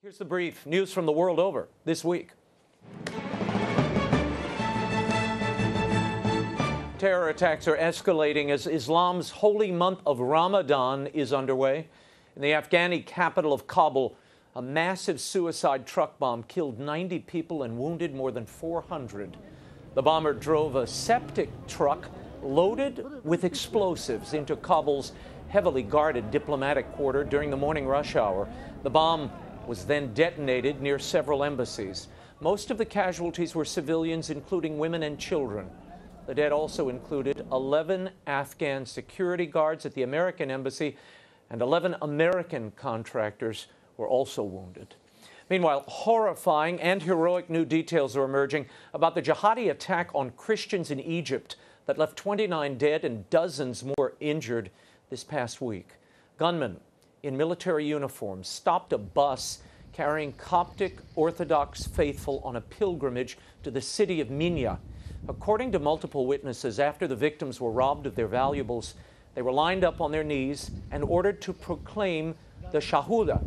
Here's the brief. News from the world over this week. Terror attacks are escalating as Islam's holy month of Ramadan is underway. In the Afghani capital of Kabul, a massive suicide truck bomb killed 90 people and wounded more than 400. The bomber drove a septic truck loaded with explosives into Kabul's heavily guarded diplomatic quarter during the morning rush hour. The bomb was then detonated near several embassies. Most of the casualties were civilians, including women and children. The dead also included 11 Afghan security guards at the American embassy, and 11 American contractors were also wounded. Meanwhile, horrifying and heroic new details are emerging about the jihadi attack on Christians in Egypt that left 29 dead and dozens more injured this past week. Gunmen in military uniforms stopped a bus carrying Coptic Orthodox faithful on a pilgrimage to the city of Minya. According to multiple witnesses, after the victims were robbed of their valuables, they were lined up on their knees and ordered to proclaim the Shahuda,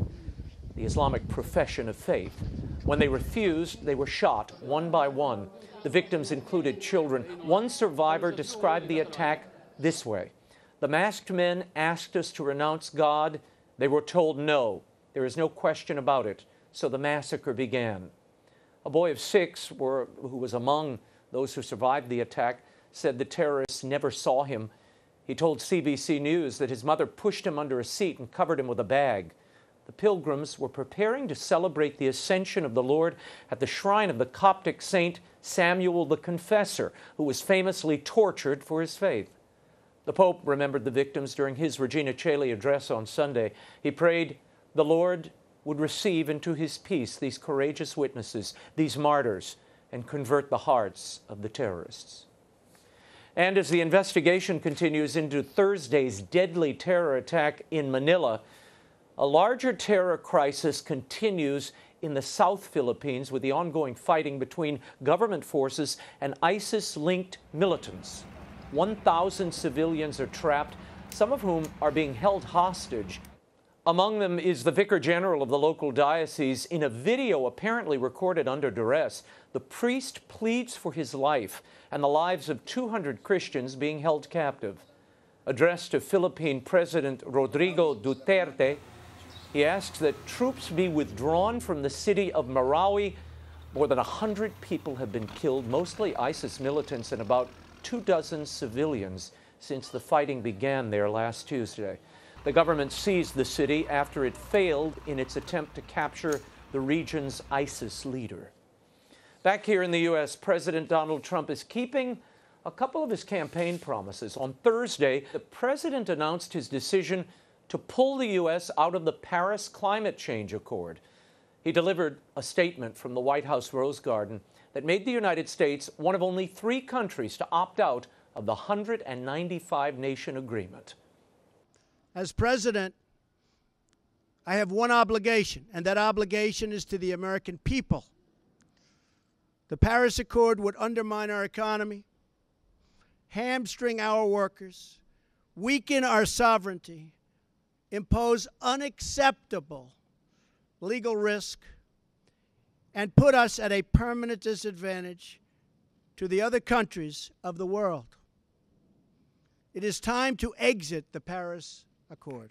the Islamic profession of faith. When they refused, they were shot one by one. The victims included children. One survivor described the attack this way: "The masked men asked us to renounce God. They were told no. There is no question about it. So the massacre began." A boy of 6, who was among those who survived the attack, said the terrorists never saw him. He told CBC News that his mother pushed him under a seat and covered him with a bag. The pilgrims were preparing to celebrate the ascension of the Lord at the shrine of the Coptic saint Samuel the Confessor, who was famously tortured for his faith. The Pope remembered the victims during his Regina Coeli address on Sunday. He prayed the Lord would receive into his peace these courageous witnesses, these martyrs, and convert the hearts of the terrorists. And as the investigation continues into Thursday's deadly terror attack in Manila, a larger terror crisis continues in the South Philippines with the ongoing fighting between government forces and ISIS-linked militants. 1,000 civilians are trapped, some of whom are being held hostage. Among them is the vicar general of the local diocese. In a video apparently recorded under duress, the priest pleads for his life and the lives of 200 Christians being held captive. Addressed to Philippine President Rodrigo Duterte, he asks that troops be withdrawn from the city of Marawi. More than 100 people have been killed, mostly ISIS militants, and about 24 civilians since the fighting began there last Tuesday. The government seized the city after it failed in its attempt to capture the region's ISIS leader. Back here in the U.S., President Donald Trump is keeping a couple of his campaign promises. On Thursday, the president announced his decision to pull the U.S. out of the Paris Climate Change Accord. He delivered a statement from the White House Rose Garden that made the United States one of only 3 countries to opt out of the 195-nation agreement. As president, I have one obligation, and that obligation is to the American people. The Paris Accord would undermine our economy, hamstring our workers, weaken our sovereignty, impose unacceptable legal risk, and put us at a permanent disadvantage to the other countries of the world. It is time to exit the Paris Accord.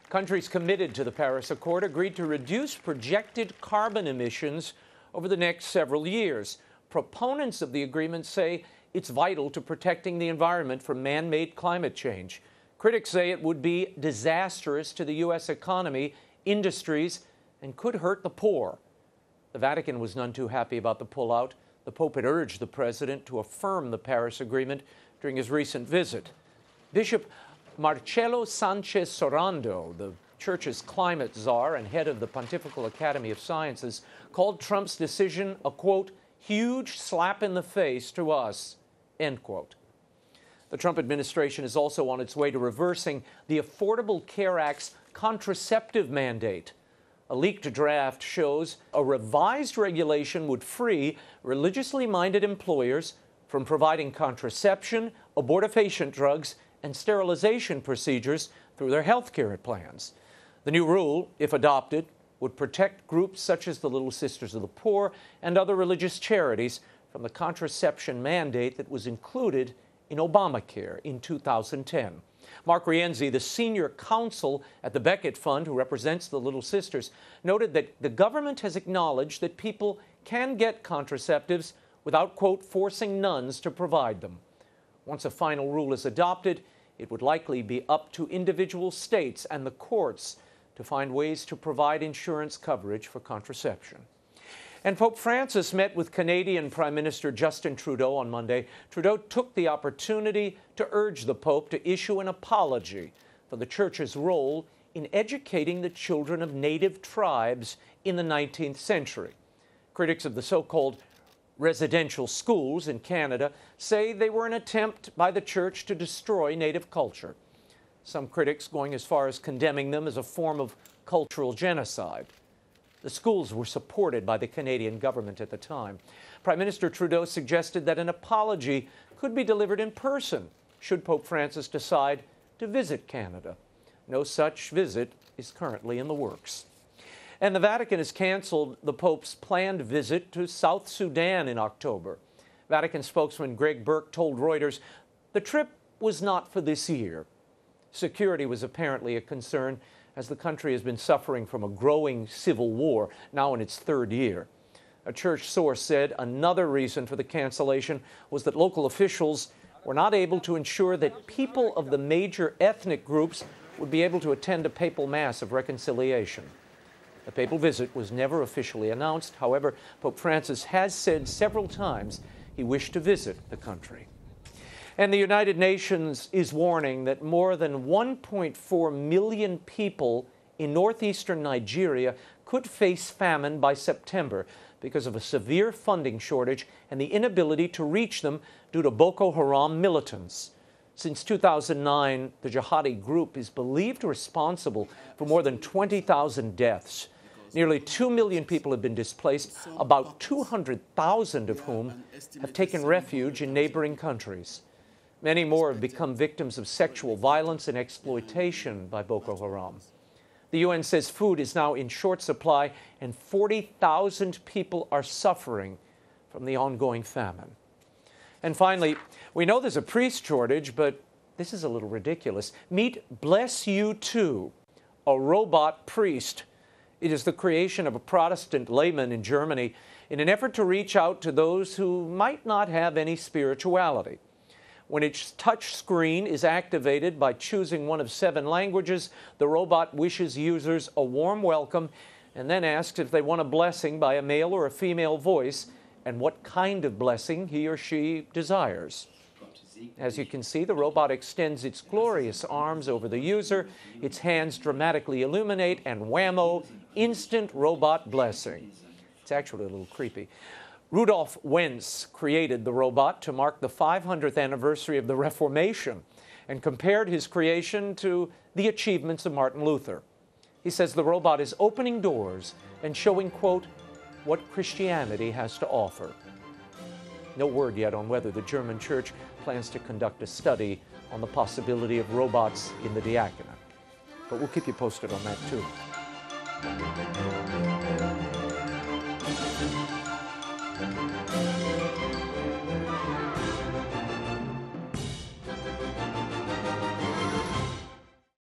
Countries committed to the Paris Accord agreed to reduce projected carbon emissions over the next several years. Proponents of the agreement say it's vital to protecting the environment from man-made climate change. Critics say it would be disastrous to the U.S. economy, industries, and could hurt the poor. The Vatican was none too happy about the pullout. The Pope had urged the president to affirm the Paris Agreement during his recent visit. Bishop Marcelo Sanchez Sorando, the Church's climate czar and head of the Pontifical Academy of Sciences, called Trump's decision a, quote, huge slap in the face to us, end quote. The Trump administration is also on its way to reversing the Affordable Care Act's contraceptive mandate. A leaked draft shows a revised regulation would free religiously minded employers from providing contraception, abortifacient drugs, and sterilization procedures through their health care plans. The new rule, if adopted, would protect groups such as the Little Sisters of the Poor and other religious charities from the contraception mandate that was included in Obamacare in 2010. Mark Rienzi, the senior counsel at the Becket Fund, who represents the Little Sisters, noted that the government has acknowledged that people can get contraceptives without, quote, forcing nuns to provide them. Once a final rule is adopted, it would likely be up to individual states and the courts to find ways to provide insurance coverage for contraception. And Pope Francis met with Canadian Prime Minister Justin Trudeau on Monday. Trudeau took the opportunity to urge the Pope to issue an apology for the Church's role in educating the children of native tribes in the 19th century. Critics of the so-called residential schools in Canada say they were an attempt by the Church to destroy native culture. Some critics going as far as condemning them as a form of cultural genocide. The schools were supported by the Canadian government at the time. Prime Minister Trudeau suggested that an apology could be delivered in person should Pope Francis decide to visit Canada. No such visit is currently in the works. And the Vatican has canceled the Pope's planned visit to South Sudan in October. Vatican spokesman Greg Burke told Reuters the trip was not for this year. Security was apparently a concern, as the country has been suffering from a growing civil war, now in its third year. A church source said another reason for the cancellation was that local officials were not able to ensure that people of the major ethnic groups would be able to attend a papal mass of reconciliation. The papal visit was never officially announced. However, Pope Francis has said several times he wished to visit the country. And the United Nations is warning that more than 1.4 million people in northeastern Nigeria could face famine by September because of a severe funding shortage and the inability to reach them due to Boko Haram militants. Since 2009, the jihadi group is believed responsible for more than 20,000 deaths. Nearly 2 million people have been displaced, about 200,000 of whom have taken refuge in neighboring countries. Many more have become victims of sexual violence and exploitation by Boko Haram. The UN says food is now in short supply and 40,000 people are suffering from the ongoing famine. And finally, we know there's a priest shortage, but this is a little ridiculous. Meet Bless You Too, a robot priest. It is the creation of a Protestant layman in Germany in an effort to reach out to those who might not have any spirituality. When its touch screen is activated by choosing one of 7 languages, the robot wishes users a warm welcome and then asks if they want a blessing by a male or a female voice and what kind of blessing he or she desires. As you can see, the robot extends its glorious arms over the user, its hands dramatically illuminate, and whammo, instant robot blessing. It's actually a little creepy. Rudolf Wenz created the robot to mark the 500th anniversary of the Reformation and compared his creation to the achievements of Martin Luther. He says the robot is opening doors and showing, quote, what Christianity has to offer. No word yet on whether the German church plans to conduct a study on the possibility of robots in the diaconate. But we'll keep you posted on that too.